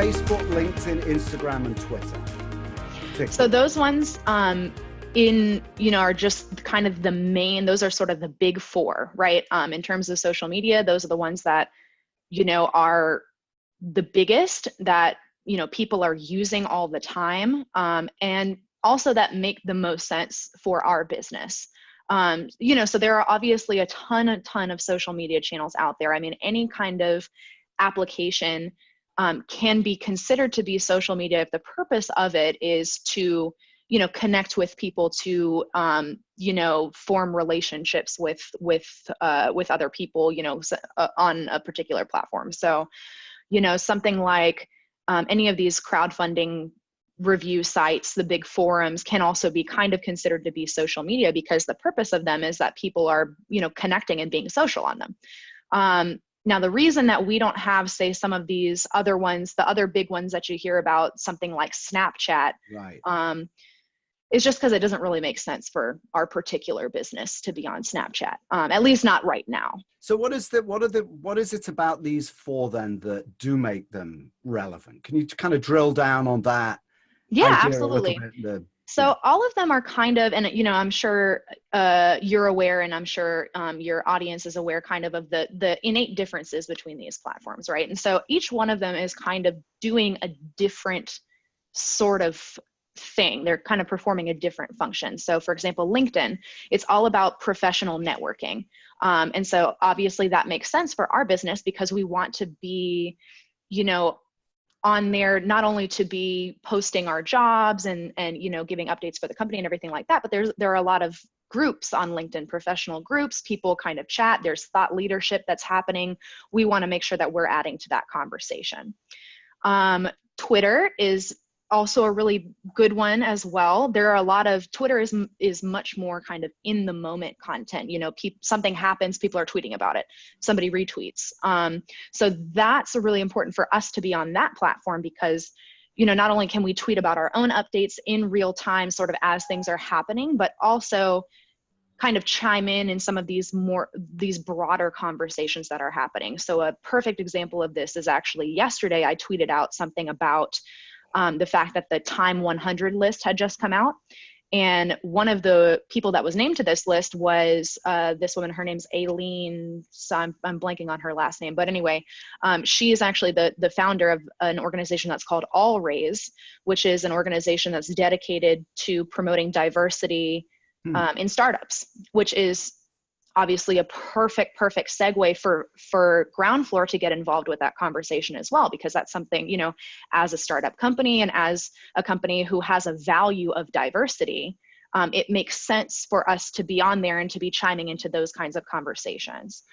Facebook, LinkedIn, Instagram, and Twitter. So those ones are just kind of the main, those are sort of the big four, right? In terms of social media, those are the ones that, are the biggest that, people are using all the time. And also that make the most sense for our business. So there are obviously a ton of social media channels out there. I mean, any kind of application can be considered to be social media if the purpose of it is to, connect with people, to, form relationships with other people, on a particular platform. So, something like any of these crowdfunding review sites, the big forums, can also be kind of considered to be social media because the purpose of them is that people are, connecting and being social on them. Now, the reason that we don't have, say, some of these other ones, the other big ones that you hear about, something like Snapchat, right, is just because it doesn't really make sense for our particular business to be on Snapchat, at least not right now. So what is it about these four then that do make them relevant? Can you kind of drill down on that? Yeah, absolutely. So all of them are kind of, and I'm sure you're aware, and I'm sure your audience is aware kind of the innate differences between these platforms, right? And so each one of them is kind of doing a different sort of thing. They're kind of performing a different function. So for example, LinkedIn, it's all about professional networking. And so obviously that makes sense for our business because we want to be, on there, not only to be posting our jobs and giving updates for the company and everything like that, but there are a lot of groups on LinkedIn, professional groups, people kind of chat, there's thought leadership that's happening. We want to make sure that we're adding to that conversation. Twitter is also a really good one as well. There are a lot of, Twitter is much more kind of in the moment content. Something happens, people are tweeting about it. Somebody retweets. So that's really important for us to be on that platform because, not only can we tweet about our own updates in real time, sort of as things are happening, but also kind of chime in some of these broader conversations that are happening. So a perfect example of this is actually yesterday, I tweeted out something about the fact that the Time 100 list had just come out. And one of the people that was named to this list was this woman. Her name's Aileen, so I'm blanking on her last name. But anyway, she is actually the founder of an organization that's called All Raise, which is an organization that's dedicated to promoting diversity in startups, which is obviously a perfect segue for GroundFloor to get involved with that conversation as well, because that's something, as a startup company and as a company who has a value of diversity, it makes sense for us to be on there and to be chiming into those kinds of conversations.